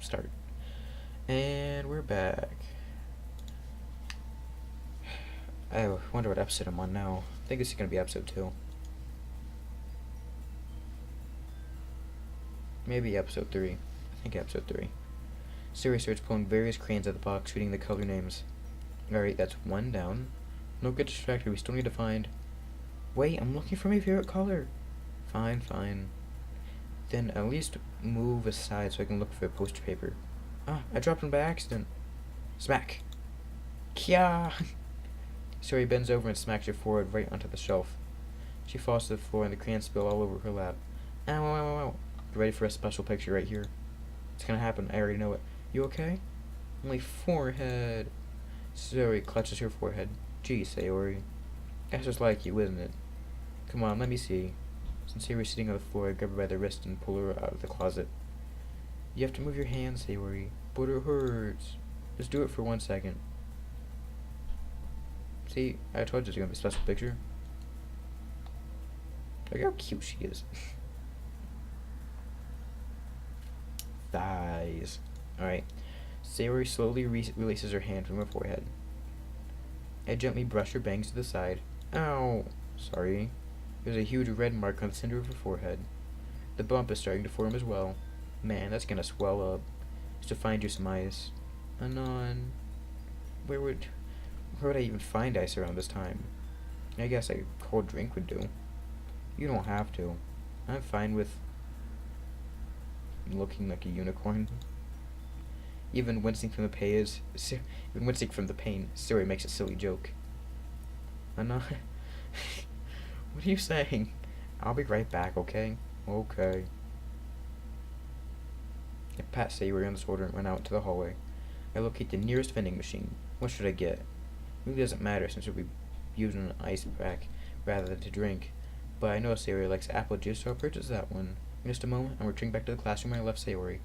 Start. And we're back. I wonder what episode I'm on now. I think this is gonna be episode 2. Maybe episode 3. I think episode 3. Siri starts pulling various crayons out of the box, reading the color names. Alright, that's one down. Don't get distracted, we still need to find... Wait, I'm looking for my favorite color. Fine, fine. Then at least move aside so I can look for the poster paper. Ah, I dropped one by accident. Smack. Kya! Siri bends over and smacks her forehead right onto the shelf. She falls to the floor and the crayons spill all over her lap. Ow, ow, ow, ow. Get ready for a special picture right here. It's gonna happen, I already know it. You okay? Only forehead. Siri clutches her forehead. Gee, Sayori. That's just like you, isn't it? Come on, let me see. Since Sayori's sitting on the floor, I grab her by the wrist and pull her out of the closet. You have to move your hands, Sayori. But it hurts. Just do it for 1 second. See, I told you it's gonna be a special picture. Look how cute she is. Thighs. Alright. Sayori slowly releases her hand from her forehead. I gently brush her bangs to the side. Ow! Sorry. There's a huge red mark on the center of her forehead. The bump is starting to form as well. Man, that's gonna swell up. Just to find you some ice. Anon. Where would I even find ice around this time? I guess a cold drink would do. You don't have to. I'm fine with looking like a unicorn. Even wincing from the pain, Siri makes a silly joke. Anon. What are you saying? I'll be right back, okay? Okay. I pat Sayori on the shoulder and run out into the hallway. I locate the nearest vending machine. What should I get? It really doesn't matter since we'll be using an ice pack rather than to drink. But I know Sayori likes apple juice, so I'll purchase that one. In just a moment, I'm returning back to the classroom where I left Sayori.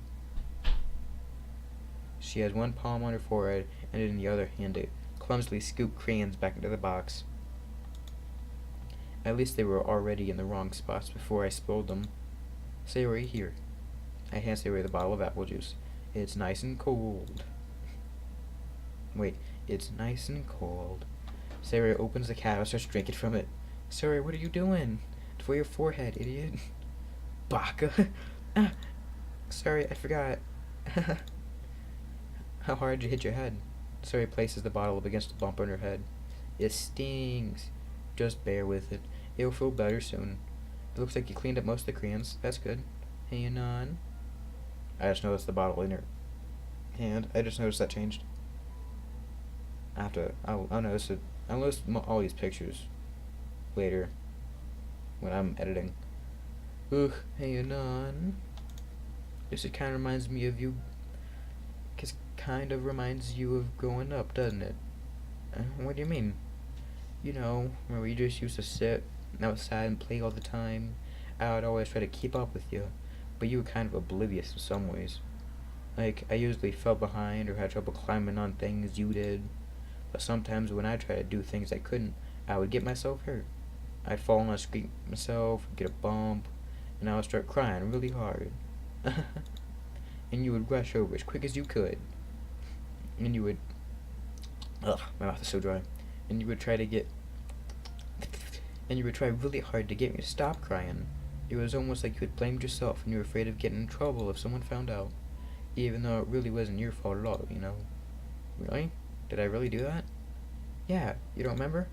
She has one palm on her forehead, and in the other hand to clumsily scoop crayons back into the box. At least they were already in the wrong spots before I spilled them. Sayori, here. I hand Sayori the bottle of apple juice. It's nice and cold. Wait, it's nice and cold. Sayori opens the cap and starts drinking from it. Sayori, what are you doing? It's for your forehead, idiot. Baka. Ah. Sorry, I forgot. How hard did you hit your head? Sayori places the bottle up against the bump on her head. It stings. Just bear with it. It'll feel better soon. It looks like you cleaned up most of the crayons. That's good. Hang on. I just noticed the bottle in her hand. I just noticed that changed. I'll notice it. I'll notice all these pictures later when I'm editing. Ugh, hang on. This kind of reminds me of you. Cause kind of reminds you of growing up, doesn't it? What do you mean? You know, where we just used to sit outside and play all the time. I would always try to keep up with you, but you were kind of oblivious in some ways. Like, I usually fell behind or had trouble climbing on things you did, but sometimes when I tried to do things I couldn't, I would get myself hurt. I'd fall and I'd scream myself, get a bump, and I would start crying really hard. And you would rush over as quick as you could. And you would... Ugh, my mouth is so dry. And you would try really hard to get me to stop crying. It was almost like you had blamed yourself and you were afraid of getting in trouble if someone found out. Even though it really wasn't your fault at all, you know. Really? Did I really do that? Yeah, you don't remember?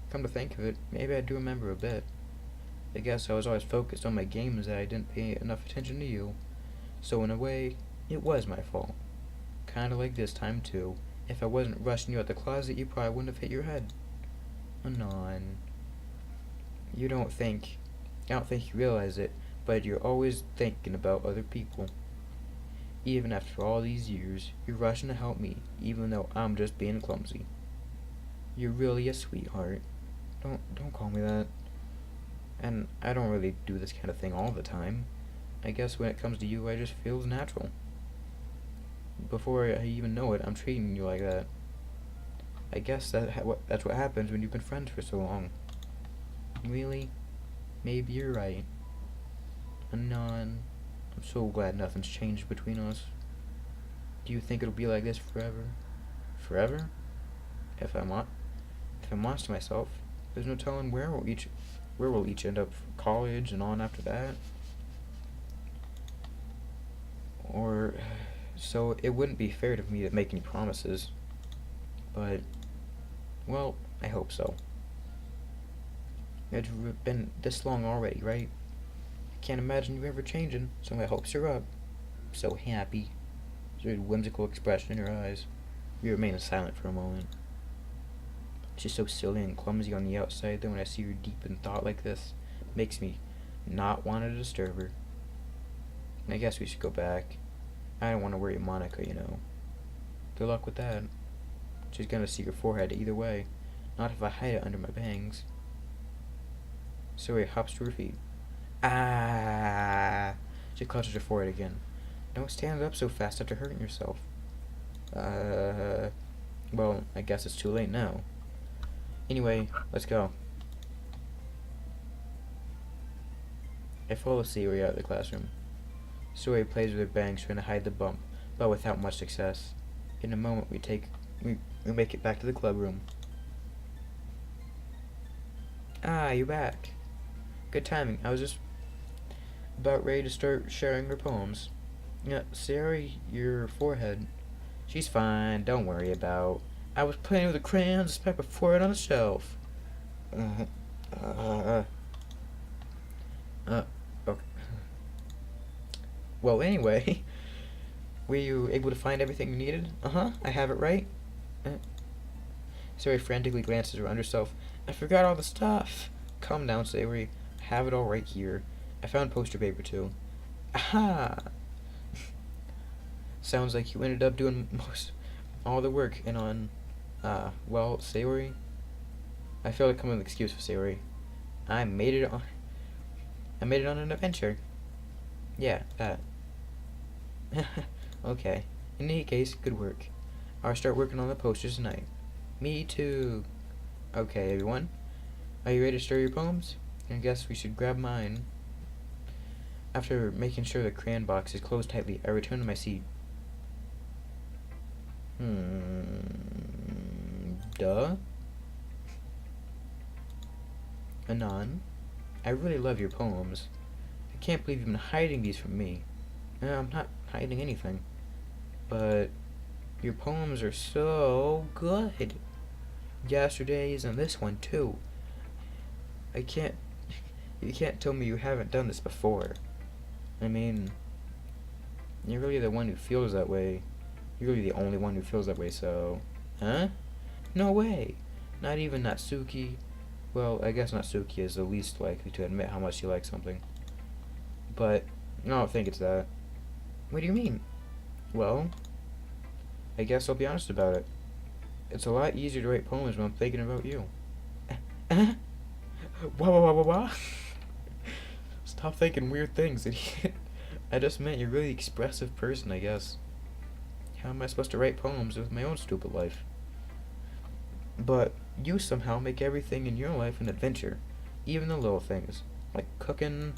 Come to think of it, maybe I do remember a bit. I guess I was always focused on my games that I didn't pay enough attention to you. So in a way, it was my fault. Kinda like this time too. If I wasn't rushing you out the closet, you probably wouldn't have hit your head. Anon. I don't think you realize it, but you're always thinking about other people. Even after all these years, you're rushing to help me, even though I'm just being clumsy. You're really a sweetheart. Don't call me that. And I don't really do this kind of thing all the time. I guess when it comes to you, I just feels natural. Before I even know it, I'm treating you like that. I guess that's what happens when you've been friends for so long. Really? Maybe you're right. Anon. I'm so glad nothing's changed between us. Do you think it'll be like this forever? Forever? If I'm on, if I'm honest to myself, there's no telling where we'll each end up for college and on after that. Or, so it wouldn't be fair to me to make any promises. But, well, I hope so. It's been this long already, right? I can't imagine you ever changing, so my hopes are up. So happy. There's a whimsical expression in her eyes. We remain silent for a moment. She's so silly and clumsy on the outside that when I see her deep in thought like this, it makes me not want to disturb her. I guess we should go back. I don't want to worry Monica, you know. Good luck with that. She's gonna see your forehead either way. Not if I hide it under my bangs. Zoe hops to her feet. Ah! She clutches her forehead again. Don't stand up so fast after hurting yourself. Well, I guess it's too late now. Anyway, let's go. I follow Siri out of the classroom. Zoe plays with her bangs trying to hide the bump, but without much success. In a moment, we make it back to the club room. Ah, you're back. Good timing. I was just about ready to start sharing her poems. Yeah, Siri, your forehead. She's fine. Don't worry about. I was playing with the crayons, just packed my forehead on the shelf. Okay. Well, anyway, were you able to find everything you needed? I have it right. Sari frantically glances around herself. I forgot all the stuff. Calm down, Sari. I have it all right here. I found poster paper too. Aha! Sounds like you ended up doing all the work and on. Well, Sayori, I feel like I'm an excuse for Sayori. I made it on an adventure. Yeah, that. Okay. In any case, good work. I'll start working on the posters tonight. Me too. Okay, everyone. Are you ready to start your poems? I guess we should grab mine. After making sure the crayon box is closed tightly, I return to my seat. Duh. Anon, I really love your poems. I can't believe you've been hiding these from me. I'm not hiding anything. But your poems are so good. Yesterday's and this one too. You can't tell me you haven't done this before. I mean, you're really the one who feels that way. You're really the only one who feels that way, so... Huh? No way! Not even Natsuki. Well, I guess Natsuki is the least likely to admit how much she likes something. But, I don't think it's that. What do you mean? Well, I guess I'll be honest about it. It's a lot easier to write poems when I'm thinking about you. Wah. Stop thinking weird things, idiot. I just meant you're a really expressive person, I guess. How am I supposed to write poems with my own stupid life? But you somehow make everything in your life an adventure. Even the little things. Like cooking.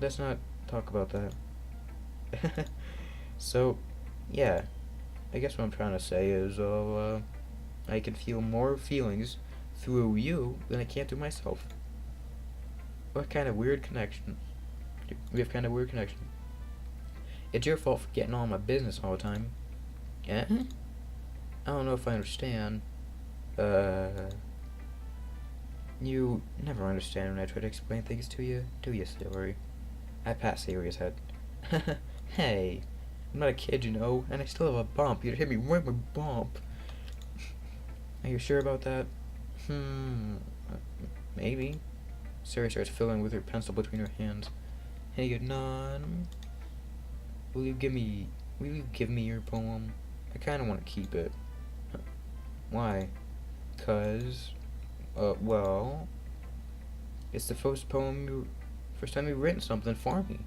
Let's not talk about that. So, yeah. I guess what I'm trying to say is, I can feel more feelings through you than I can through myself. What kind of weird connection? We have kind of weird connection. It's your fault for getting all my business all the time. Yeah? I don't know if I understand. You never understand when I try to explain things to you, do you, Story? I pat Sayori's head. Hey, I'm not a kid, you know, and I still have a bump. You'd hit me right with a bump. Are you sure about that? Maybe. Sari starts fiddling with her pencil between her hands. Hey, Anon, will you give me your poem? I kinda wanna keep it. Why? 'Cause, well, it's the first time you've written something for me.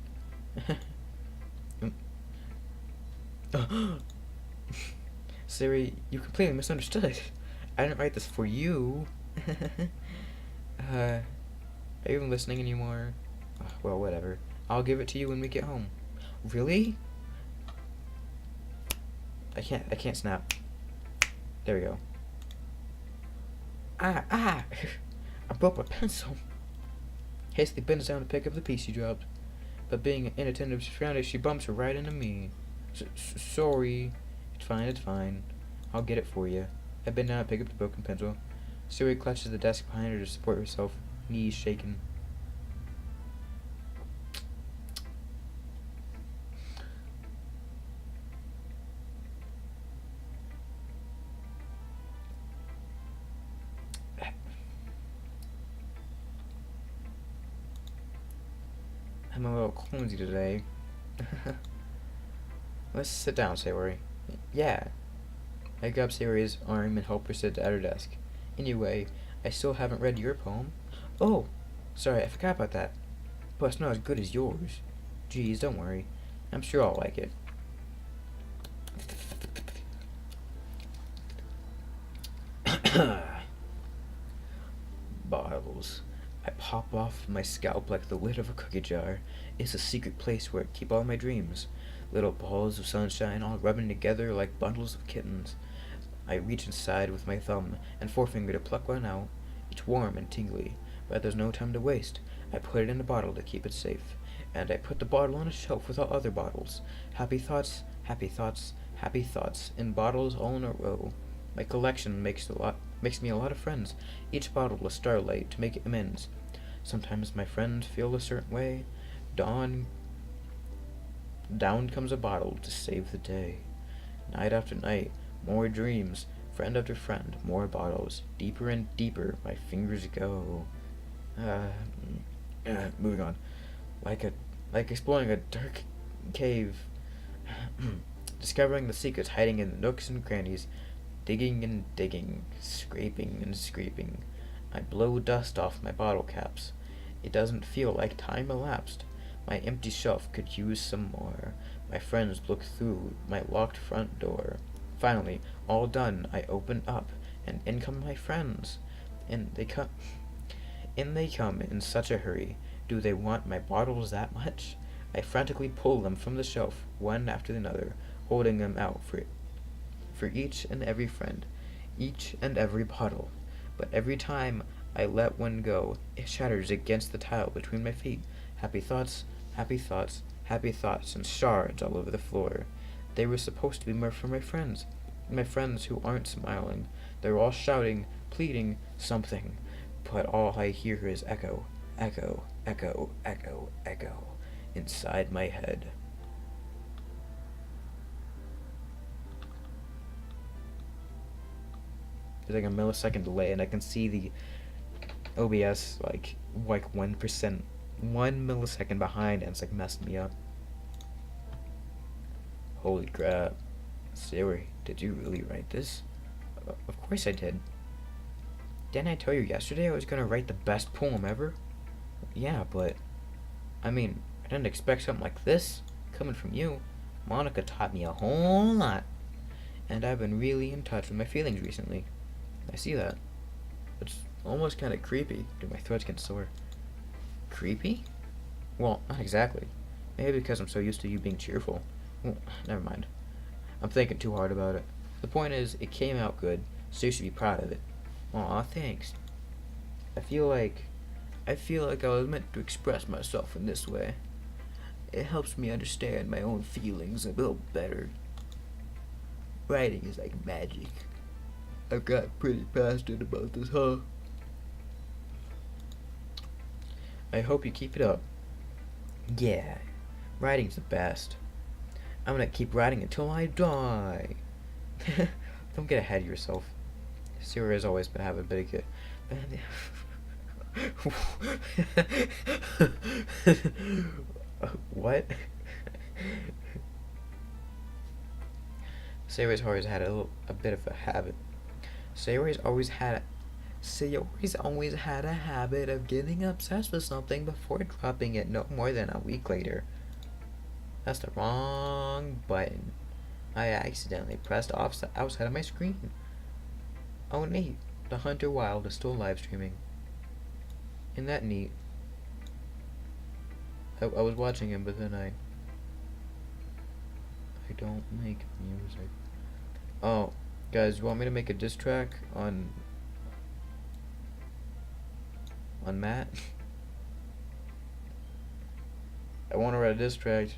Siri, you completely misunderstood. I didn't write this for you. Are you even listening anymore? Well, whatever. I'll give it to you when we get home. Really? I can't snap. There we go. Ah! I broke my pencil. Hastily bends down to pick up the piece she dropped, but being inattentive around it, she bumps right into me. Sorry. It's fine. I'll get it for you. I bend down and pick up the broken pencil. Siri clutches the desk behind her to support herself, knees shaking. I'm a little clumsy today. Let's sit down, Sayori. Yeah. I grab Sayori's arm and help her sit at her desk. Anyway, I still haven't read your poem. Oh, sorry, I forgot about that. But it's not as good as yours. Geez, don't worry. I'm sure I'll like it. Bottles. I pop off my scalp like the lid of a cookie jar. It's a secret place where I keep all my dreams. Little balls of sunshine all rubbing together like bundles of kittens. I reach inside with my thumb and forefinger to pluck one out. It's warm and tingly, but there's no time to waste. I put it in a bottle to keep it safe, and I put the bottle on a shelf with all other bottles. Happy thoughts, happy thoughts, happy thoughts, in bottles all in a row. My collection makes me a lot of friends, each bottle a starlight to make amends. Sometimes my friends feel a certain way. Down comes a bottle to save the day. Night after night, more dreams, friend after friend, more bottles. Deeper and deeper my fingers go. Moving on. Like exploring a dark cave, discovering the secrets hiding in the nooks and crannies, digging and digging, scraping and scraping. I blow dust off my bottle caps. It doesn't feel like time elapsed. My empty shelf could use some more. My friends look through my locked front door. Finally, all done, I open up, and in come my friends. And they come in such a hurry. Do they want my bottles that much? I frantically pull them from the shelf, one after another, holding them out for each and every friend, each and every bottle. But every time I let one go, it shatters against the tile between my feet. Happy thoughts, happy thoughts, happy thoughts, and shards all over the floor. They were supposed to be more for my friends who aren't smiling. They're all shouting, pleading, something. But all I hear is echo, echo, echo, echo, echo, inside my head. There's like a millisecond delay, and I can see the OBS like 1%, 1 millisecond behind, and it's like messing me up. Holy crap. Siri, did you really write this? Of course I did. Didn't I tell you yesterday I was gonna write the best poem ever? Yeah, but I mean, I didn't expect something like this coming from you. Monica taught me a whole lot, and I've been really in touch with my feelings recently. I see that. It's almost kind of creepy. Dude, my throat's getting sore. Creepy? Well, not exactly. Maybe because I'm so used to you being cheerful. Well, never mind. I'm thinking too hard about it. The point is, it came out good, so you should be proud of it. Aw, thanks. I feel like I was meant to express myself in this way. It helps me understand my own feelings a little better. Writing is like magic. I've got pretty passionate about this, huh? I hope you keep it up. Yeah, writing's the best. I'm gonna keep writing until I die. Don't get ahead of yourself. Siri has always been having a bit of what? Siri's always had a bit of a habit. Siri's always had a habit of getting obsessed with something before dropping it no more than a week later. That's the wrong button. I accidentally pressed outside of my screen. Oh, neat. The Hunter Wild is still live streaming. Isn't that neat? I was watching him, but then I don't make music. Oh, guys, you want me to make a diss track on Matt? I want to write a diss track.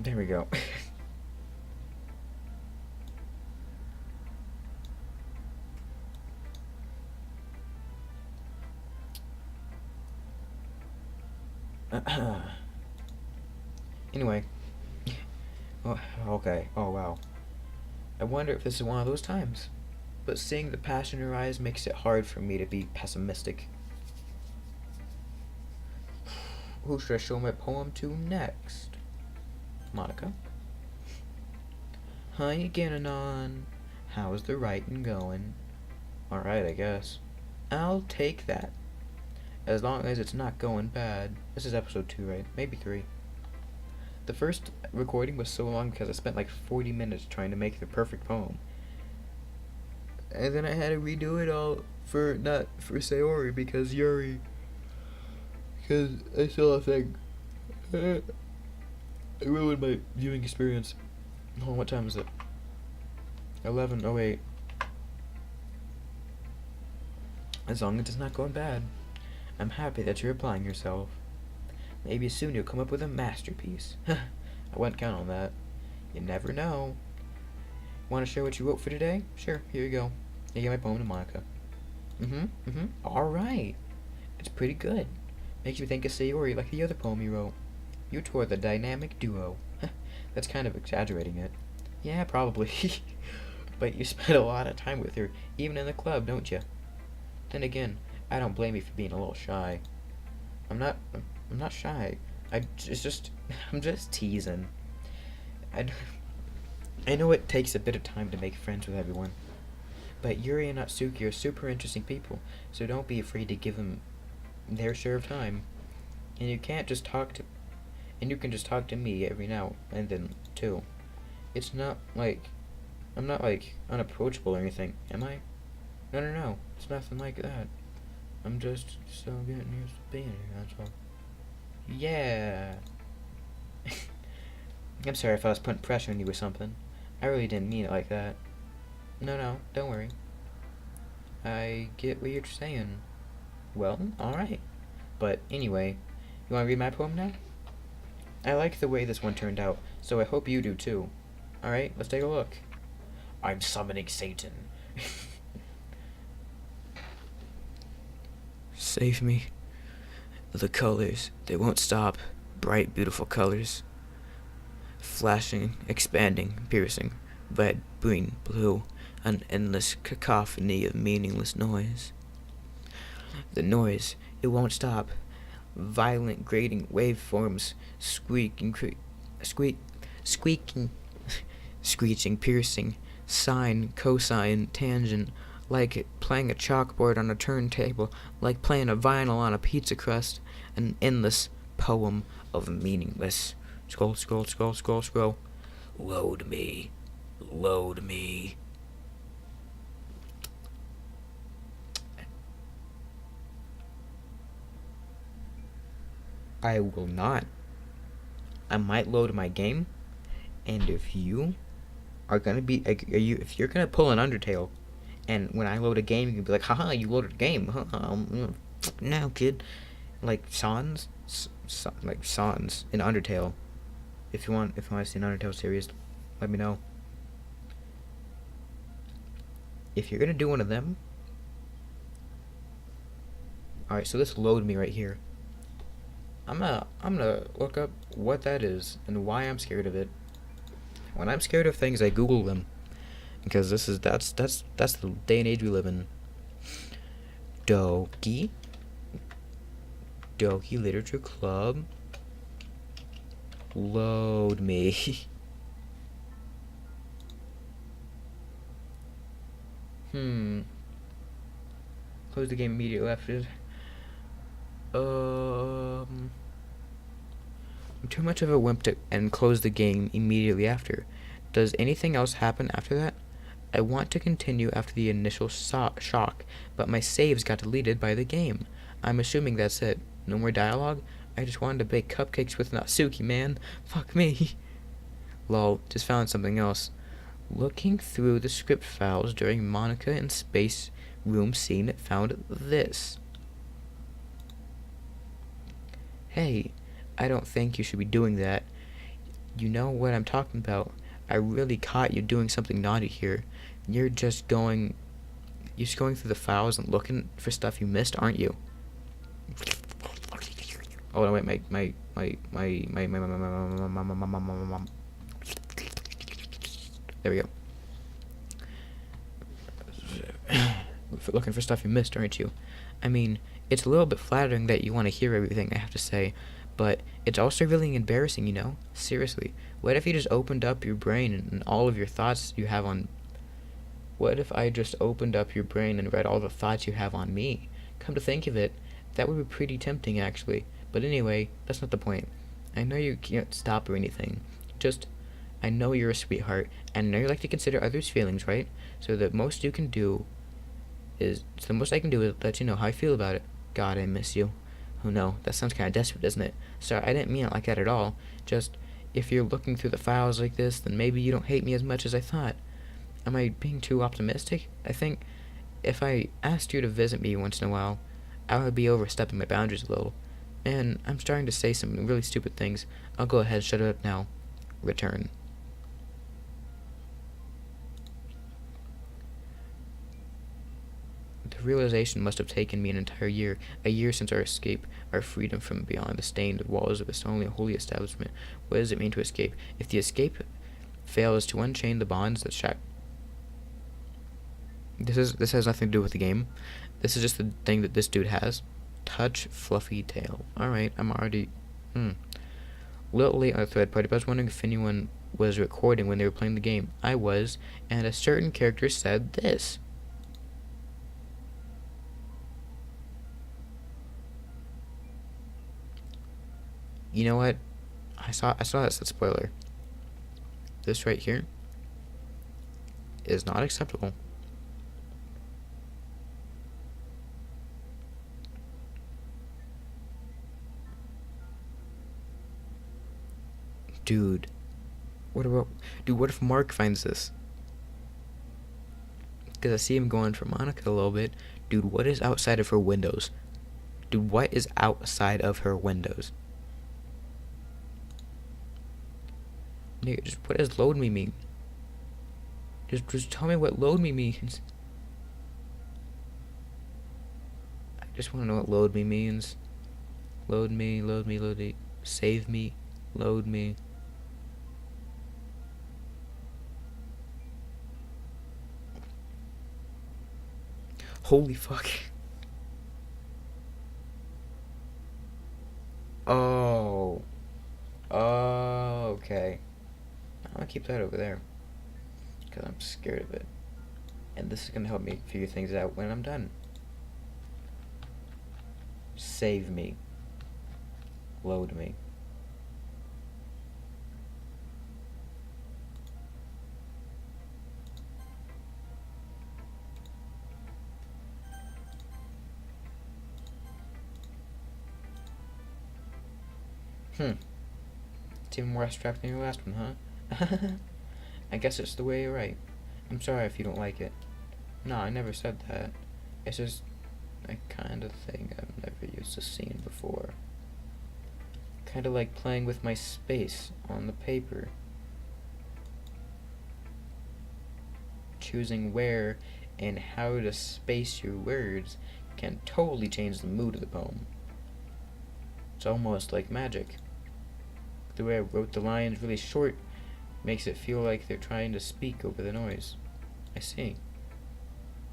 There we go. Anyway. Oh, okay. Oh, wow. I wonder if this is one of those times. But seeing the passion in her eyes makes it hard for me to be pessimistic. Who should I show my poem to next? Monica? How you getting on? How's the writing going? Alright, I guess. I'll take that. As long as it's not going bad. This is episode 2, right? Maybe 3. The first recording was so long because I spent like 40 minutes trying to make the perfect poem. And then I had to redo it all not for Sayori because I still think it ruined my viewing experience. Hold on, what time is it? 11:08. As long as it's not going bad, I'm happy that you're applying yourself. Maybe soon you'll come up with a masterpiece. I wouldn't count on that. You never know. Want to share what you wrote for today? Sure, here you go. You get my poem to Monica. Alright. It's pretty good. Makes me think of Sayori like the other poem you wrote. You two are the dynamic duo. That's kind of exaggerating it. Yeah, probably. But you spend a lot of time with her, even in the club, don't you? Then again, I don't blame you for being a little shy. I'm not shy. I'm just teasing. I know it takes a bit of time to make friends with everyone. But Yuri and Natsuki are super interesting people, so don't be afraid to give them their share of time. And you can just talk to me every now and then too. It's not like I'm not like unapproachable or anything, am I? No. It's nothing like that. I'm just so getting used to being here, that's all. Yeah. I'm sorry if I was putting pressure on you or something. I really didn't mean it like that. No, don't worry. I get what you're saying. Well, alright. But anyway, you want to read my poem now? I like the way this one turned out, so I hope you do too. Alright, let's take a look. I'm summoning Satan. Save me. The colors, they won't stop. Bright, beautiful colors. Flashing, expanding, piercing. Red, green, blue. An endless cacophony of meaningless noise. The noise, it won't stop. Violent, grating waveforms, squeaking, screeching, piercing, sine, cosine, tangent, like playing a chalkboard on a turntable, like playing a vinyl on a pizza crust, an endless poem of meaningless. Scroll. Load me. I will not. I might load my game, and if you are gonna be, if you're gonna pull an Undertale, and when I load a game, you can be like, haha, you loaded a game, no, kid. Like Sans in Undertale. If you want to see an Undertale series, let me know. If you're gonna do one of them, alright, so this load me right here. I'm gonna look up what that is and why I'm scared of it. When I'm scared of things, I Google them, because that's the day and age we live in. Doki Literature Club. Load me. Close the game immediately after. I'm too much of a wimp to and close the game immediately after. Does anything else happen after that? I want to continue after the initial shock, but my saves got deleted by the game. I'm assuming that's it. No more dialogue? I just wanted to bake cupcakes with Natsuki, man. Fuck me. Lol, just found something else. Looking through the script files during Monica and Space Room scene, it found this. Hey, I don't think you should be doing that. You know what I'm talking about. I really caught you doing something naughty here. You're just going through the files and looking for stuff you missed, aren't you? Oh no, wait, my there we go. Looking for stuff you missed, aren't you? I mean, it's a little bit flattering that you want to hear everything I have to say, but it's also really embarrassing, you know? Seriously, what if you just opened up your brain and all of your thoughts you have on... What if I just opened up your brain and read all the thoughts you have on me? Come to think of it, that would be pretty tempting, actually. But anyway, that's not the point. I know you can't stop or anything. Just, I know you're a sweetheart, and I know you like to consider others' feelings, right? So the most I can do is let you know how I feel about it. God, I miss you. Oh no, that sounds kind of desperate, doesn't it? Sorry, I didn't mean it like that at all. Just, if you're looking through the files like this, then maybe you don't hate me as much as I thought. Am I being too optimistic? I think if I asked you to visit me once in a while, I would be overstepping my boundaries a little. And I'm starting to say some really stupid things. I'll go ahead and shut it up now. Return. The realization must have taken me an entire year, a year since our escape, our freedom from beyond the stained walls of this only holy establishment. What does it mean to escape? If the escape fails to unchain the bonds that This has nothing to do with the game. This is just the thing that this dude has. Touch fluffy tail. Alright, I'm already... Little late on the thread party, but I was wondering if anyone was recording when they were playing the game. I was, and a certain character said this. You know what? I saw that said spoiler. This right here is not acceptable. Dude, what if Mark finds this? Because I see him going for Monica a little bit. Dude, what is outside of her windows? Dude, what is outside of her windows? Nigga, just what does load me mean? Just tell me what load me means. I just want to know what load me means. Load me, load me, load me. Save me, load me. Holy fuck. Oh. Oh, okay. I'm gonna keep that over there. Because I'm scared of it. And this is gonna help me figure things out when I'm done. Save me. Load me. It's even more abstract than your last one, huh? I guess it's the way you write. I'm sorry if you don't like it. No, I never said that. It's just a kind of thing I've never used to seeing before. Kind of like playing with my space on the paper. Choosing where and how to space your words can totally change the mood of the poem. It's almost like magic. The way I wrote the lines really short makes it feel like they're trying to speak over the noise. I see.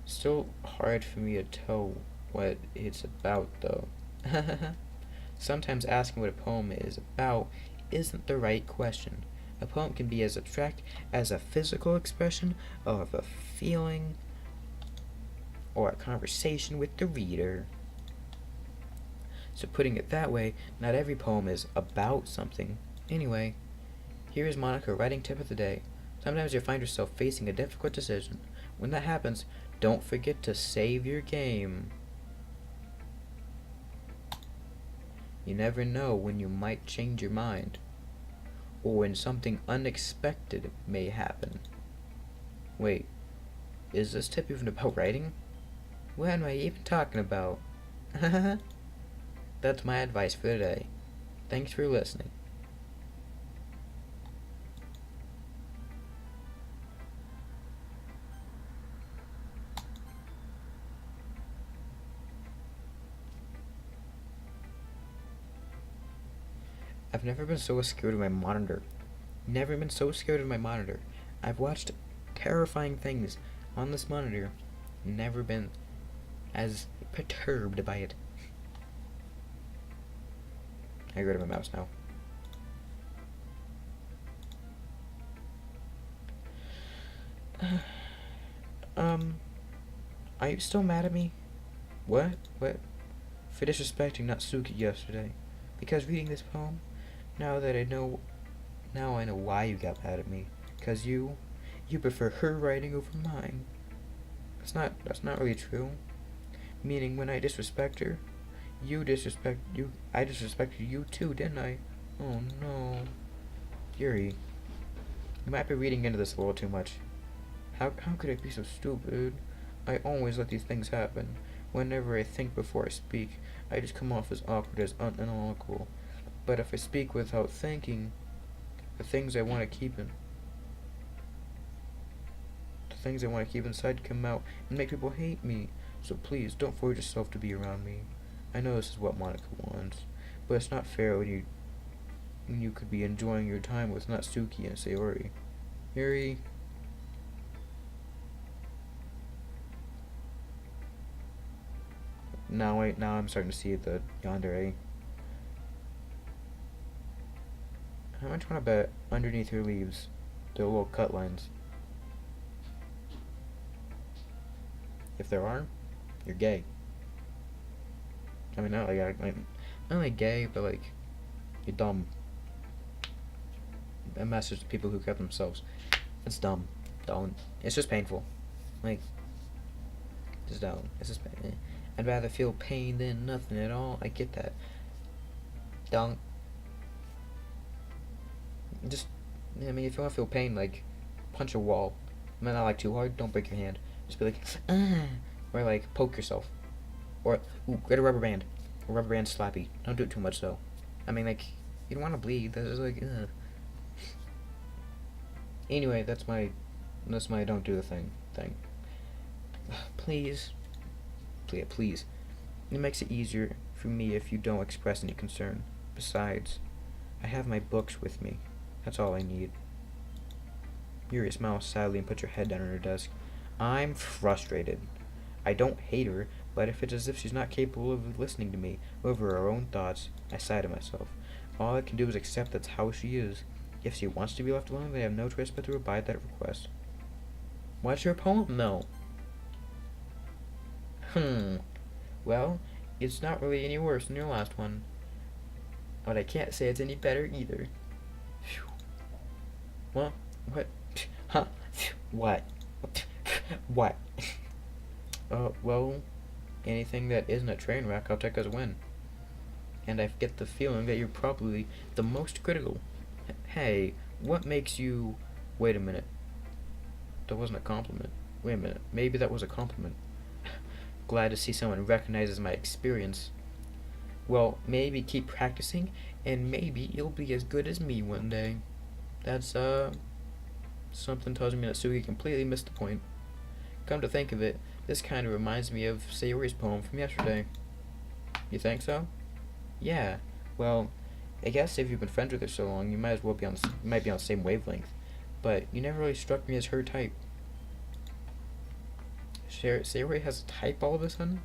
Still hard for me to tell what it's about, though. Sometimes asking what a poem is about isn't the right question. A poem can be as abstract as a physical expression of a feeling or a conversation with the reader. So putting it that way, not every poem is about something. Anyway, here is Monica writing tip of the day. Sometimes you find yourself facing a difficult decision. When that happens, don't forget to save your game. You never know when you might change your mind, or when something unexpected may happen. Wait, is this tip even about writing? What am I even talking about? That's my advice for today. Thanks for listening. I've never been so scared of my monitor. Never been so scared of my monitor. I've watched terrifying things on this monitor. Never been as perturbed by it. I get rid of my mouse now. Are you still mad at me? What? What? For disrespecting Natsuki yesterday. Because reading this poem, now I know why you got mad at me. Because you prefer her writing over mine. That's not really true. Meaning when I disrespect her, I disrespected you too, didn't I? Oh no. Yuri, you might be reading into this a little too much. How could I be so stupid? I always let these things happen. Whenever I think before I speak, I just come off as awkward as unanalytical. But if I speak without thinking, the things I want to keep inside come out and make people hate me. So please, don't force yourself to be around me. I know this is what Monica wants, but it's not fair when you could be enjoying your time with Natsuki and Sayori. Yuri. Now I'm starting to see the yandere. How much want to bet underneath your leaves there are little cut lines? If there are, you're gay. I mean, not like gay, but like you're dumb. A message to people who cut themselves. It's dumb. Don't. It's just painful. Like, just don't. It's just pain. I'd rather feel pain than nothing at all. I get that. Don't. Just, I mean, if you want to feel pain, like, punch a wall. I mean, not like too hard. Don't break your hand. Just be like, or like poke yourself, or get a rubber band. A rubber band slappy. Don't do it too much though. I mean, like, you don't want to bleed. That's just like, Anyway, that's my don't do the thing. Please. It makes it easier for me if you don't express any concern. Besides, I have my books with me. That's all I need. Yuri smiles sadly and puts her head down on her desk. I'm frustrated. I don't hate her, but if it's as if she's not capable of listening to me over her own thoughts, I sigh to myself. All I can do is accept that's how she is. If she wants to be left alone, they have no choice but to abide that request. What's your poem, though? Well, it's not really any worse than your last one. But I can't say it's any better either. What? What? Huh? What? What? Well, anything that isn't a train wreck, I'll take as a win. And I get the feeling that you're probably the most critical. Hey, what makes you... Wait a minute. That wasn't a compliment. Wait a minute. Maybe that was a compliment. Glad to see someone recognizes my experience. Well, maybe keep practicing, and maybe you'll be as good as me one day. That's, something tells me that Sugi completely missed the point. Come to think of it, this kind of reminds me of Sayori's poem from yesterday. You think so? Yeah. Well, I guess if you've been friends with her so long, you might as well be on the same wavelength. But you never really struck me as her type. Sayori has a type all of a sudden?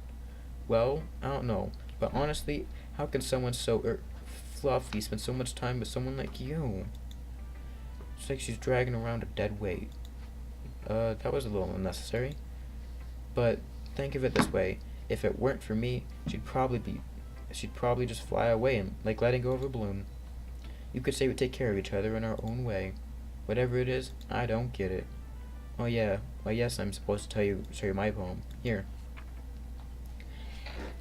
Well, I don't know. But honestly, how can someone so fluffy spend so much time with someone like you? It's like she's dragging around a dead weight. That was a little unnecessary. But Think of it this way: if it weren't for me, she'd probably just fly away and like letting go of a balloon. You could say we take care of each other in our own way. Whatever it is, I don't get it. Oh yeah, well yes, I'm supposed to show you my poem. Here.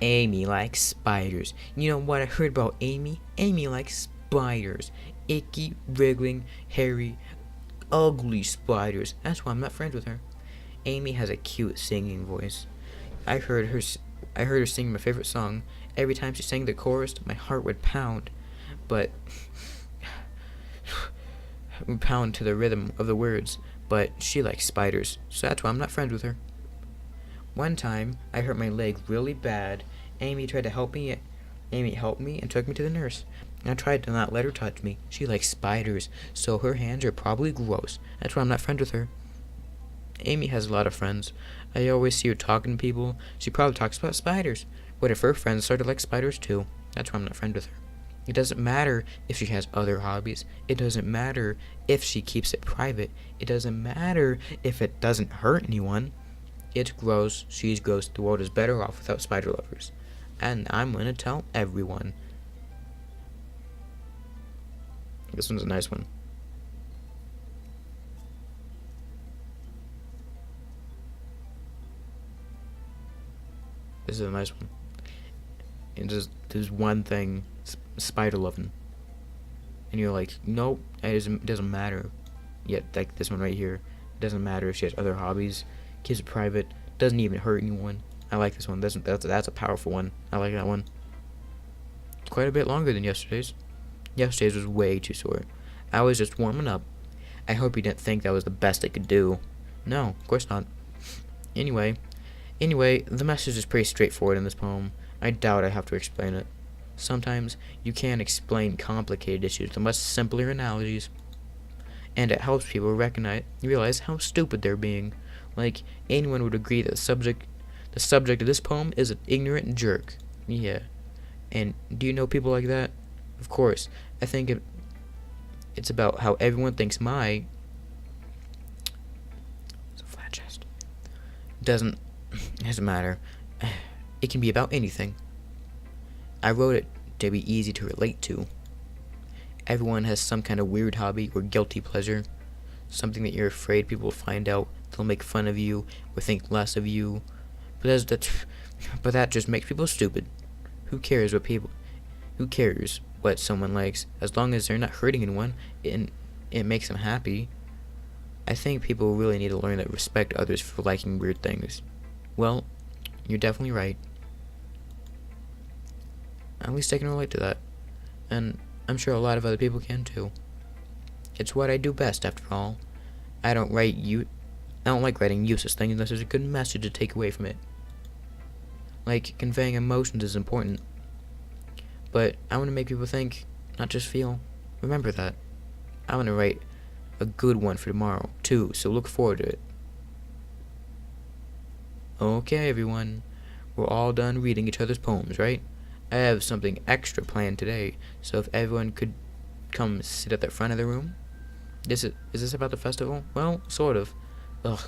Amy likes spiders. You know what I heard about Amy? Amy likes spiders. Icky, wriggling, hairy, ugly spiders. That's why I'm not friends with her. Amy has a cute singing voice. I heard her sing my favorite song. Every time she sang the chorus, my heart would pound. But would pound to the rhythm of the words. But she likes spiders, so that's why I'm not friends with her. One time, I hurt my leg really bad. Amy tried to help me. Amy helped me and took me to the nurse. I tried to not let her touch me. She likes spiders, so her hands are probably gross. That's why I'm not friends with her. Amy has a lot of friends. I always see her talking to people. She probably talks about spiders. What if her friends started like spiders too? That's why I'm not friends with her. It doesn't matter if she has other hobbies. It doesn't matter if she keeps it private. It doesn't matter if it doesn't hurt anyone. It's gross. She's gross. The world is better off without spider lovers. And I'm gonna tell everyone. This one's a nice one. This is a nice one. And there's one thing, spider loving. And you're like, nope, it doesn't matter. Yet, like this one right here, it doesn't matter if she has other hobbies, keeps it private, doesn't even hurt anyone. I like this one. That's a powerful one. I like that one. It's quite a bit longer than yesterday's. Yesterday's was way too short. I was just warming up. I hope you didn't think that was the best I could do. No, of course not. Anyway, the message is pretty straightforward in this poem. I doubt I have to explain it. Sometimes you can't explain complicated issues with much simpler analogies. And it helps people realize how stupid they're being. Like, anyone would agree that the subject of this poem is an ignorant jerk. Yeah. And do you know people like that? Of course. I think it's about how everyone thinks it's a flat chest. Doesn't matter. It can be about anything. I wrote it to be easy to relate to. Everyone has some kind of weird hobby or guilty pleasure. Something that you're afraid people will find out. They'll make fun of you or think less of you. But that just makes people stupid. Who cares what someone likes? As long as they're not hurting anyone and it makes them happy. I think people really need to learn to respect others for liking weird things. Well, you're definitely right. At least I can relate to that. And I'm sure a lot of other people can too. It's what I do best, after all. I don't like writing useless things unless there's a good message to take away from it. Like, conveying emotions is important. But I want to make people think, not just feel. Remember that. I want to write a good one for tomorrow, too, so look forward to it. Okay, everyone. We're all done reading each other's poems, right? I have something extra planned today, so if everyone could come sit at the front of the room. Is this about the festival? Well, sort of. Ugh,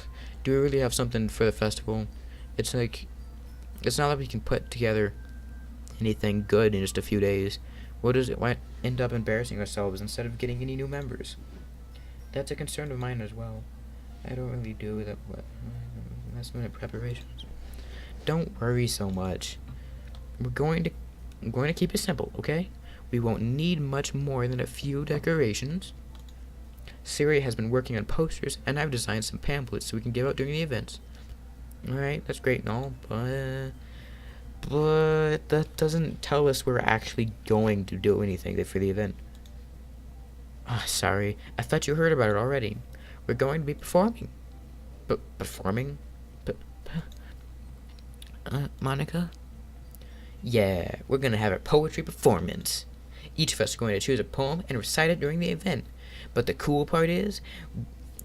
do we really have something for the festival? It's not like we can put together anything good in just a few days. Why end up embarrassing ourselves instead of getting any new members? That's a concern of mine as well. I don't really do that. Last minute preparations. Don't worry so much. I'm going to keep it simple, okay? We won't need much more than a few decorations. Siri has been working on posters, and I've designed some pamphlets so we can give out during the events. Alright, that's great and all, but that doesn't tell us we're actually going to do anything for the event. Sorry. I thought you heard about it already. We're going to be performing. Performing? Monica? Yeah, we're going to have a poetry performance. Each of us are going to choose a poem and recite it during the event. But the cool part is,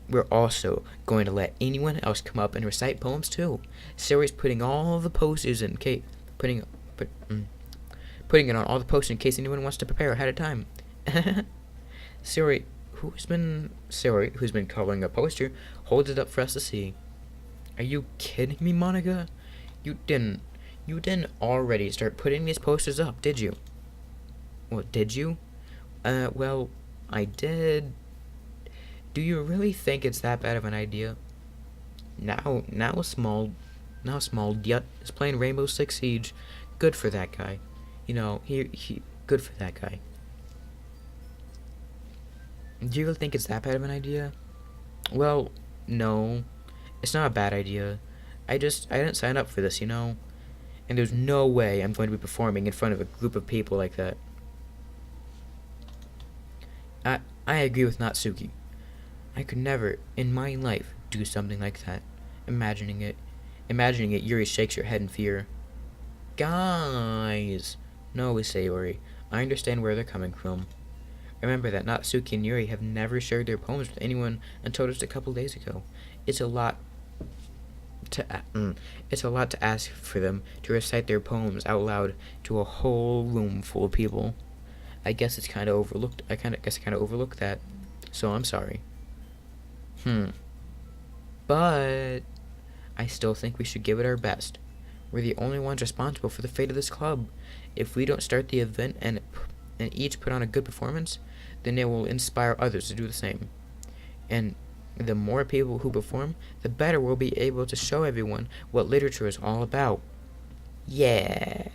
we're also going to let anyone else come up and recite poems too. Sari's putting all the posters in case putting it on all the posters in case anyone wants to prepare ahead of time. Sari, who's been coloring a poster, holds it up for us to see. Are you kidding me, Monica? You didn't. You didn't already start putting these posters up, did you? What, did you? Well, I did. Do you really think it's that bad of an idea? Now small Yet is playing Rainbow Six Siege. Good for that guy. You know, good for that guy. Do you really think it's that bad of an idea? Well, no. It's not a bad idea. I didn't sign up for this, you know? And there's no way I'm going to be performing in front of a group of people like that. I agree with Natsuki. I could never, in my life, do something like that. Imagining it, Yuri shakes her head in fear. Guys! No, Sayori. I understand where they're coming from. Remember that Natsuki and Yuri have never shared their poems with anyone until just a couple days ago. It's a lot to ask for them to recite their poems out loud to a whole room full of people. I guess it's kind of overlooked. I kind of overlooked that. So I'm sorry. But I still think we should give it our best. We're the only ones responsible for the fate of this club. If we don't start the event and each put on a good performance, then it will inspire others to do the same. And the more people who perform, the better we'll be able to show everyone what literature is all about. Yeah.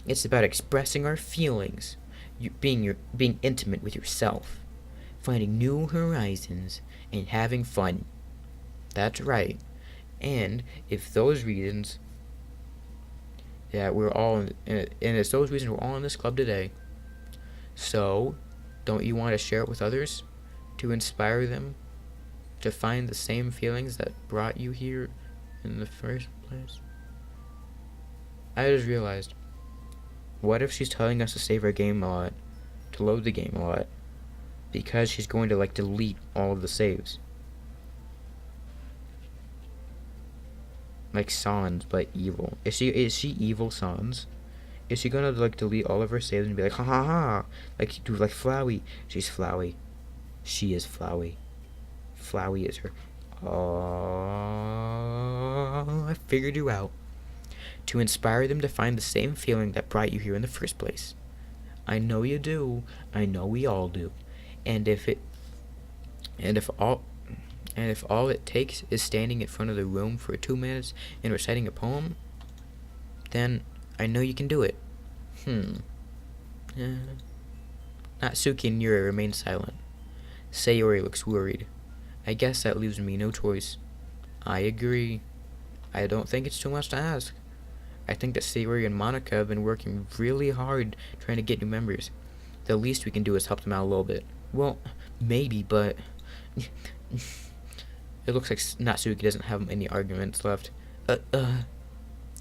It's about expressing our feelings, being intimate with yourself, finding new horizons, and having fun. That's right. And if those reasons that we're all in, and it's those reasons we're all in this club today. So, don't you want to share it with others to inspire them to find the same feelings that brought you here in the first place? I just realized, what if she's telling us to save our game a lot, to load the game a lot, because she's going to delete all of the saves? Like Sans, but evil. Is she evil Sans? Is she gonna delete all of her saves and be like, ha ha ha, do Flowey? She's Flowey. She is Flowey. Flowey is her. Oh, I figured you out. To inspire them to find the same feeling that brought you here in the first place. I know you do. I know we all do. And if all it takes is standing in front of the room for 2 minutes and reciting a poem, then I know you can do it. Natsuki and Yuri remain silent. Sayori looks worried. I guess that leaves me no choice. I agree. I don't think it's too much to ask. I think that Sayori and Monica have been working really hard trying to get new members. The least we can do is help them out a little bit. Well, maybe, but it looks like Natsuki doesn't have any arguments left.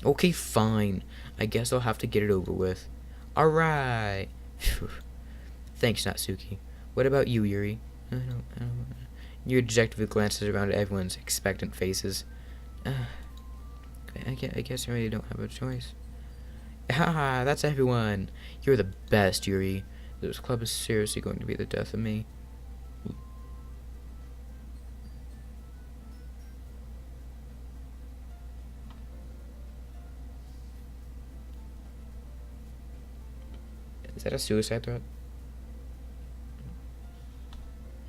Okay, fine. I guess I'll have to get it over with. Alright. Thanks, Natsuki. What about you, Yuri? I don't. Yuri dejectedly glances around at everyone's expectant faces. I guess I really don't have a choice. Haha, that's everyone. You're the best, Yuri. This club is seriously going to be the death of me. Is that a suicide threat?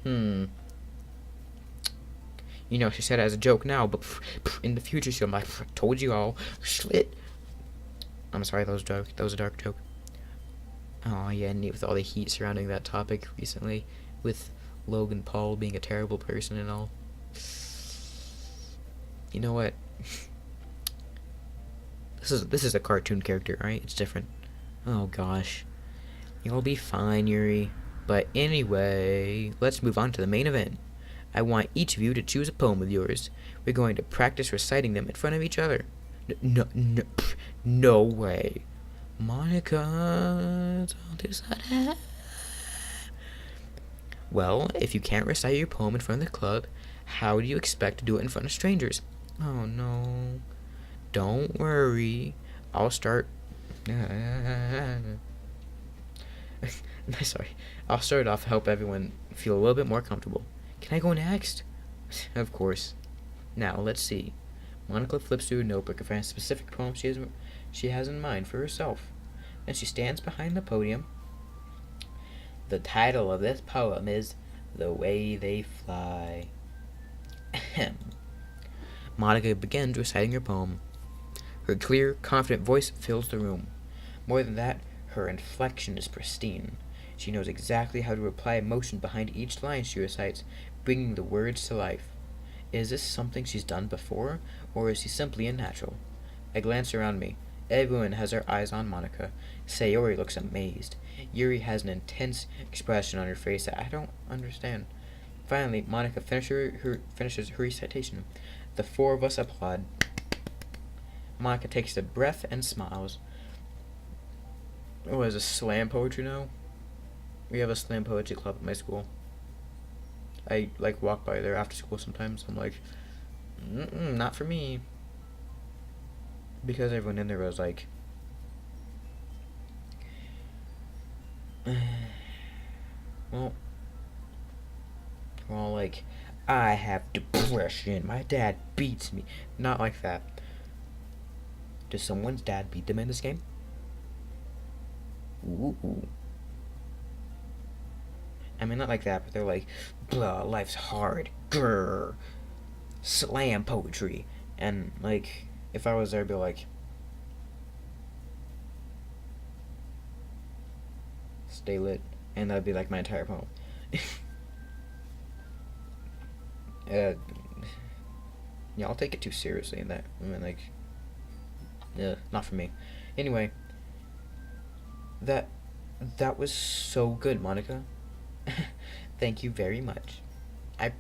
You know, she said it as a joke now, but in the future she'll be like, told you all. Slit. I'm sorry, that was a dark joke. Oh yeah, and with all the heat surrounding that topic recently, with Logan Paul being a terrible person and all. You know what? This is a cartoon character, right? It's different. Oh gosh. You'll be fine, Yuri. But anyway, let's move on to the main event. I want each of you to choose a poem of yours. We're going to practice reciting them in front of each other. No way. Monica, don't do that. Well, if you can't recite your poem in front of the club, how do you expect to do it in front of strangers? Oh no. Don't worry. I'll start. Sorry. I'll start off to help everyone feel a little bit more comfortable. Can I go next? Of course. Now, let's see. Monica flips through a notebook and finds a specific poem she has in mind for herself. Then she stands behind the podium. The title of this poem is The Way They Fly. Ahem. Monica begins reciting her poem. Her clear, confident voice fills the room. More than that, her inflection is pristine. She knows exactly how to apply emotion behind each line she recites, bringing the words to life. Is this something she's done before, or is she simply a natural? I glance around me. Everyone has their eyes on Monica. Sayori looks amazed. Yuri has an intense expression on her face that I don't understand. Finally, Monica finishes her recitation. The four of us applaud. Monica takes a breath and smiles. Oh, is this slam poetry now? We have a slam poetry club at my school. I walk by there after school sometimes. I'm like, not for me. Because everyone in there was like, well, we're all like, I have depression. My dad beats me. Not like that. Does someone's dad beat them in this game? Ooh. I mean, not like that, but they're like, blah, life's hard. Grrr. Slam poetry. And, like, if I was there, I'd be like, stay lit. And that'd be like my entire poem. Y'all take it too seriously in that. I mean, like, not for me. Anyway, that was so good, Monica. Thank you very much. I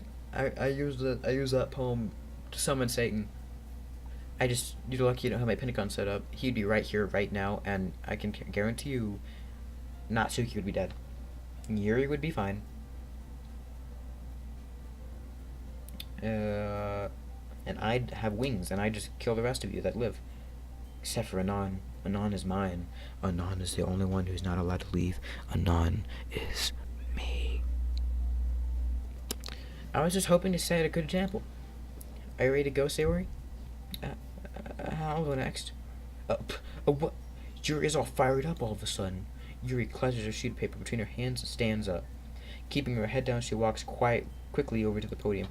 use that poem to summon Satan. You're lucky you don't have my Pentagon set up. He'd be right here, right now, and I can guarantee you, Natsuki would be dead. Yuri would be fine. And I'd have wings, and I'd just kill the rest of you that live. Except for Anon. Anon is mine. Anon is the only one who's not allowed to leave. Anon is me. I was just hoping to set a good example. Are you ready to go, Sayori? I'll go next. What? Yuri is all fired up all of a sudden. Yuri clutches her sheet of paper between her hands and stands up. Keeping her head down, she walks quickly over to the podium.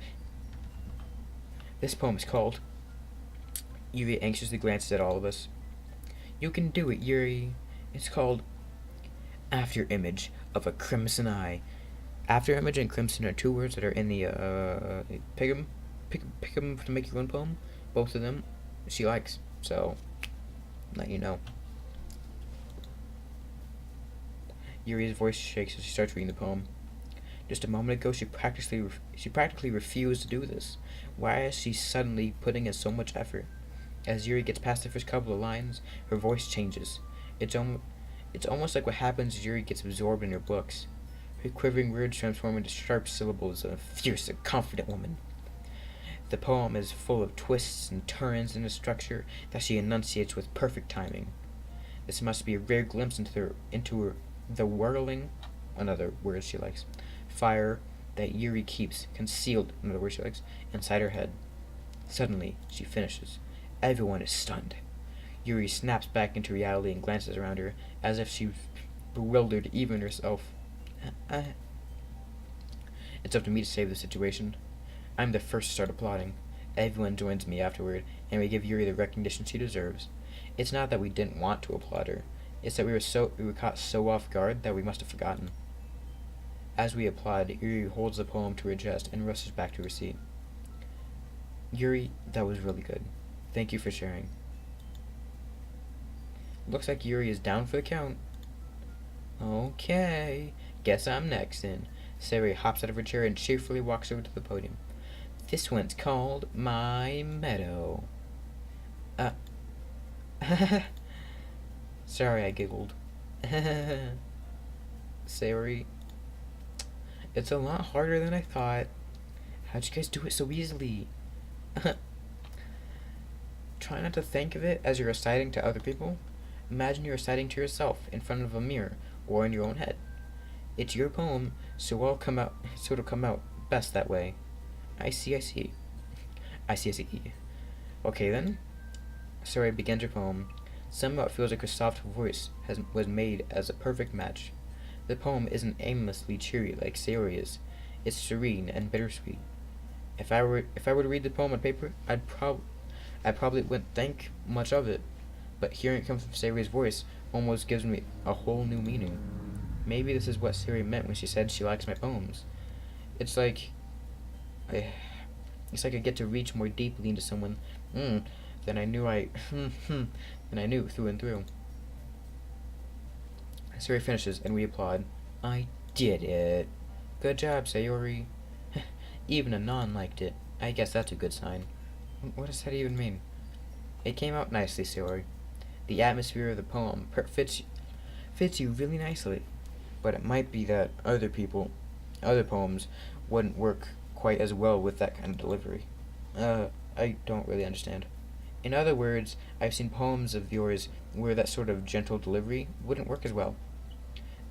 This poem is called... Yuri anxiously glances at all of us. You can do it, Yuri. It's called After Image of a Crimson Eye. After Image and Crimson are two words that are in the pick 'em to make your own poem. Both of them she likes, so let you know. Yuri's voice shakes as she starts reading the poem. Just a moment ago, she practically refused to do this. Why is she suddenly putting in so much effort? As Yuri gets past the first couple of lines, her voice changes. It's almost like what happens as Yuri gets absorbed in her books. Her quivering words transform into sharp syllables of a fierce and confident woman. The poem is full of twists and turns in a structure that she enunciates with perfect timing. This must be a rare glimpse into the whirling, another word she likes, fire that Yuri keeps concealed, another word she likes, inside her head. Suddenly, she finishes. Everyone is stunned. Yuri snaps back into reality and glances around her, as if she was bewildered even herself. It's up to me to save the situation. I'm the first to start applauding. Everyone joins me afterward, and we give Yuri the recognition she deserves. It's not that we didn't want to applaud her. It's that we were caught so off guard that we must have forgotten. As we applaud, Yuri holds the poem to her chest and rushes back to her seat. Yuri, that was really good. Thank you for sharing. Looks like Yuri is down for the count. Okay, guess I'm next then. Sayori hops out of her chair and cheerfully walks over to the podium. This one's called My Meadow. Sorry, I giggled. Sayori, it's a lot harder than I thought. How'd you guys do it so easily? Try not to think of it as you're reciting to other people. Imagine you're reciting to yourself in front of a mirror or in your own head. It's your poem, so it'll come out best that way. I see. Okay then. Sari begins her poem. Somehow it feels like her soft voice was made as a perfect match. The poem isn't aimlessly cheery like Sayori's. It's serene and bittersweet. If I were to read the poem on paper, I probably wouldn't think much of it. But hearing it come from Sayori's voice almost gives me a whole new meaning. Maybe this is what Sayori meant when she said she likes my poems. It's like I, it's like I get to reach more deeply into someone than I knew than I knew through and through. Sayori finishes and we applaud. I did it. Good job, Sayori. Even a non liked it. I guess that's a good sign. What does that even mean? It came out nicely, Sayori. The atmosphere of the poem fits you really nicely. But it might be that other poems wouldn't work quite as well with that kind of delivery. I don't really understand. In other words, I've seen poems of yours where that sort of gentle delivery wouldn't work as well.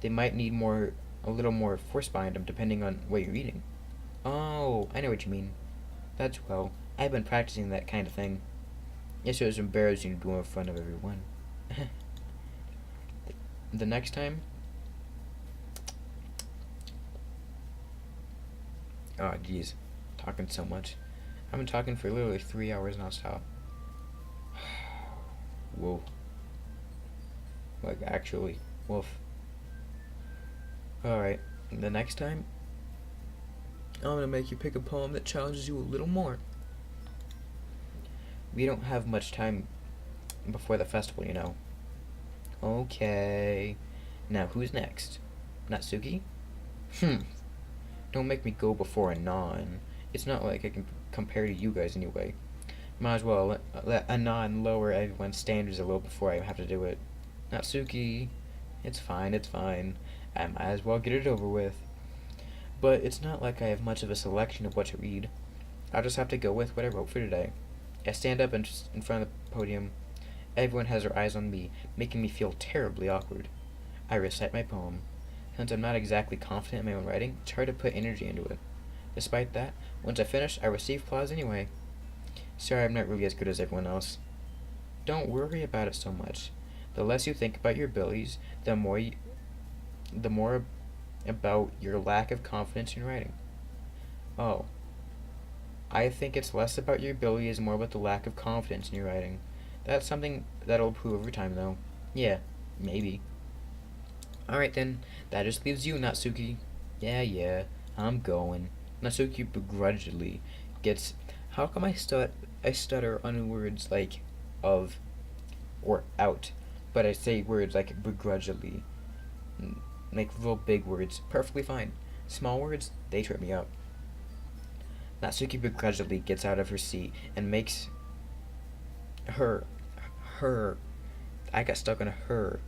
They might need a little more force behind them depending on what you're reading. Oh, I know what you mean. That's well. I've been practicing that kind of thing. Yes, it was embarrassing to do in front of everyone. The next time. Oh, jeez. Talking so much. I've been talking for literally 3 hours nonstop. Whoa. Like, actually. Woof. Alright. The next time, I'm gonna make you pick a poem that challenges you a little more. We don't have much time before the festival, you know. Okay. Now, who's next? Natsuki? Don't make me go before a non. It's not like I can compare to you guys anyway. Might as well let a non lower everyone's standards a little before I have to do it. Natsuki. It's fine, it's fine. I might as well get it over with. But it's not like I have much of a selection of what to read. I'll just have to go with what I wrote for today. I stand up in front of the podium. Everyone has their eyes on me, making me feel terribly awkward. I recite my poem. Since I'm not exactly confident in my own writing, it's hard to put energy into it. Despite that, once I finish, I receive applause anyway. Sorry, I'm not really as good as everyone else. Don't worry about it so much. The less you think about your abilities, the more about your lack of confidence in writing. Oh. I think it's less about your abilities and more about the lack of confidence in your writing. That's something that'll improve over time, though. Yeah, maybe. Alright then, that just leaves you, Natsuki. Yeah, I'm going. Natsuki begrudgingly gets... How come I stutter on words like of or out, but I say words like begrudgingly? Like real big words, perfectly fine. Small words, they trip me up. Natsuki begrudgingly gets out of her seat and makes her I got stuck on her.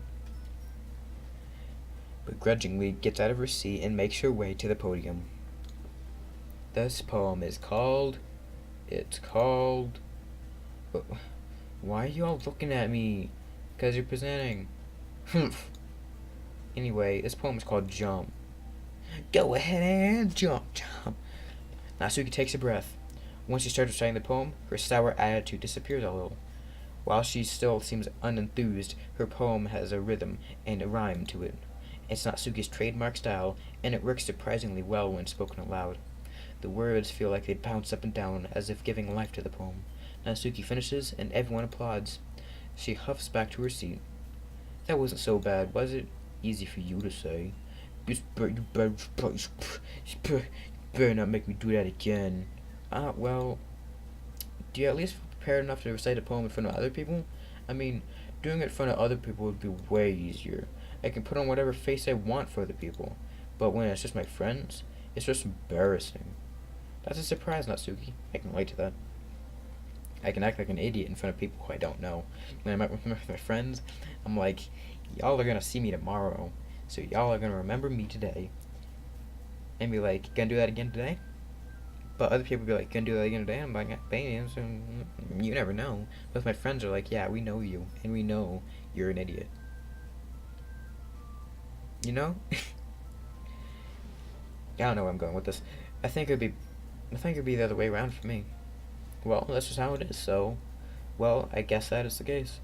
Begrudgingly gets out of her seat and makes her way to the podium. This poem is called... Why are you all looking at me? Because you're presenting. Humph. Anyway, this poem is called Jump. Go ahead and jump. Natsuki takes a breath. Once she starts reciting the poem, her sour attitude disappears a little. While she still seems unenthused, her poem has a rhythm and a rhyme to it. It's Natsuki's trademark style, and it works surprisingly well when spoken aloud. The words feel like they bounce up and down, as if giving life to the poem. Natsuki finishes, and everyone applauds. She huffs back to her seat. That wasn't so bad, was it? Easy for you to say. You better not make me do that again. Well, do you at least feel prepared enough to recite a poem in front of other people? I mean, doing it in front of other people would be way easier. I can put on whatever face I want for other people. But when it's just my friends, it's just embarrassing. That's a surprise, Natsuki. I can relate to that. I can act like an idiot in front of people who I don't know. When I'm with my friends, I'm like, y'all are gonna see me tomorrow, so y'all are gonna remember me today. And be like, gonna do that again today? But other people be like, gonna do that again today? I'm like, bam, so you never know. But my friends are like, yeah, we know you, and we know you're an idiot. You know? I don't know where I'm going with this. I think it'd be the other way around for me. Well, that's just how it is, so Well, I guess that is the case.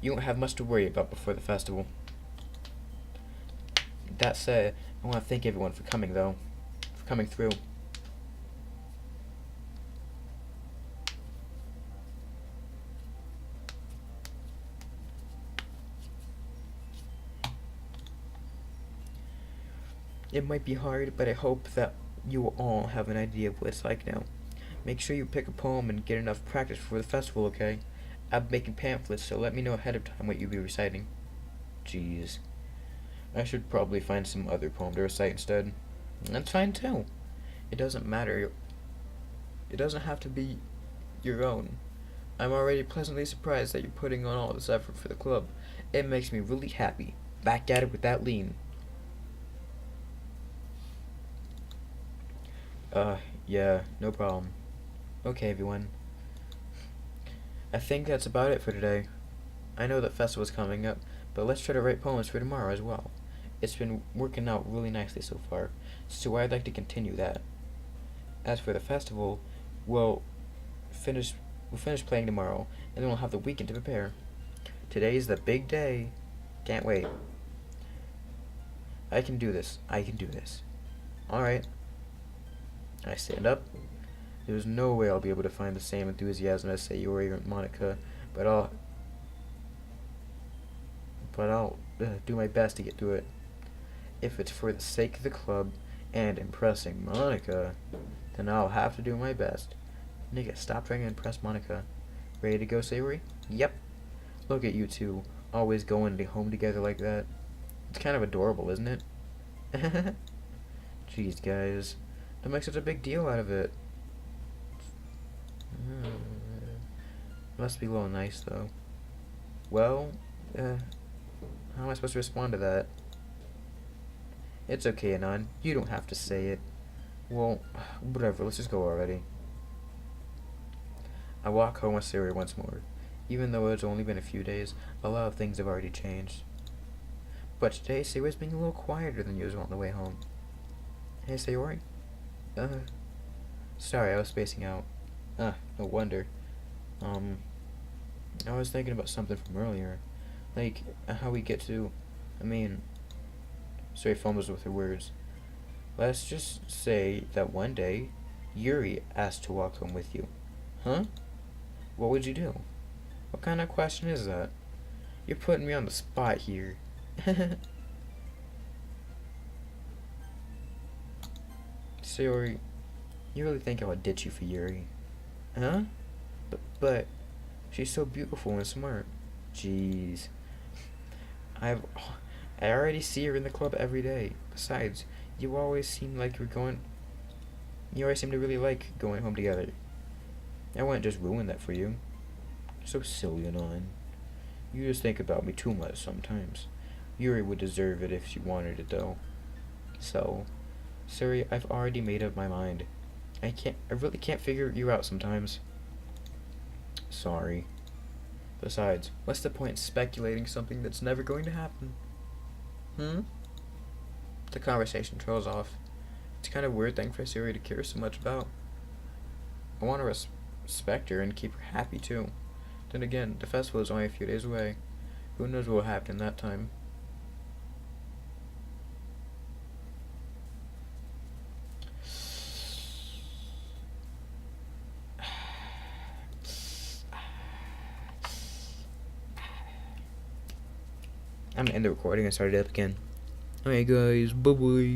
You won't have much to worry about before the festival. That said, I want to thank everyone for coming, though. For coming through. It might be hard, but I hope that you will all have an idea of what it's like now. Make sure you pick a poem and get enough practice for the festival, okay? I'm making pamphlets, so let me know ahead of time what you'll be reciting. Jeez. I should probably find some other poem to recite instead. That's fine too. It doesn't matter. It doesn't have to be your own. I'm already pleasantly surprised that you're putting on all this effort for the club. It makes me really happy. Back at it with that lean. Yeah, no problem. Okay, everyone. I think that's about it for today. I know that festival's coming up, but let's try to write poems for tomorrow as well. It's been working out really nicely so far, so I'd like to continue that. As for the festival, we'll finish playing tomorrow, and then we'll have the weekend to prepare. Today's the big day. Can't wait. I can do this. I can do this. Alright. I stand up. There's no way I'll be able to find the same enthusiasm as Sayori or Monica, but I'll do my best to get through it. If it's for the sake of the club and impressing Monica, then I'll have to do my best. Nigga, stop trying to impress Monica. Ready to go, Sayori? Yep. Look at you two, always going home together like that. It's kind of adorable, isn't it? Jeez, guys. Don't make such a big deal out of it. Must be a little nice, though. Well, how am I supposed to respond to that? It's okay, Anon. You don't have to say it. Well, whatever. Let's just go already. I walk home with Sayori once more. Even though it's only been a few days, a lot of things have already changed. But today, Sayori's being a little quieter than usual on the way home. Hey, Sayori? Sorry, I was spacing out. No wonder. I was thinking about something from earlier. Like, how we get to... Sayori fumbles with her words. Let's just say that one day, Yuri asked to walk home with you. Huh? What would you do? What kind of question is that? You're putting me on the spot here. Sayori, you really think I would ditch you for Yuri? Huh? But she's so beautiful and smart. Jeez. I already see her in the club every day. Besides, you always seem to really like going home together. I wouldn't just ruin that for you. So silly and on. You just think about me too much sometimes. Yuri would deserve it if she wanted it, though. So, sorry, I've already made up my mind. I really can't figure you out sometimes. Sorry. Besides, what's the point in speculating something that's never going to happen? The conversation trails off. It's kind of a weird thing for Sayori to care so much about. I want to respect her and keep her happy too. Then again, the festival is only a few days away. Who knows what will happen in that time? I'm gonna end the recording and start it up again. Alright guys, bye bye.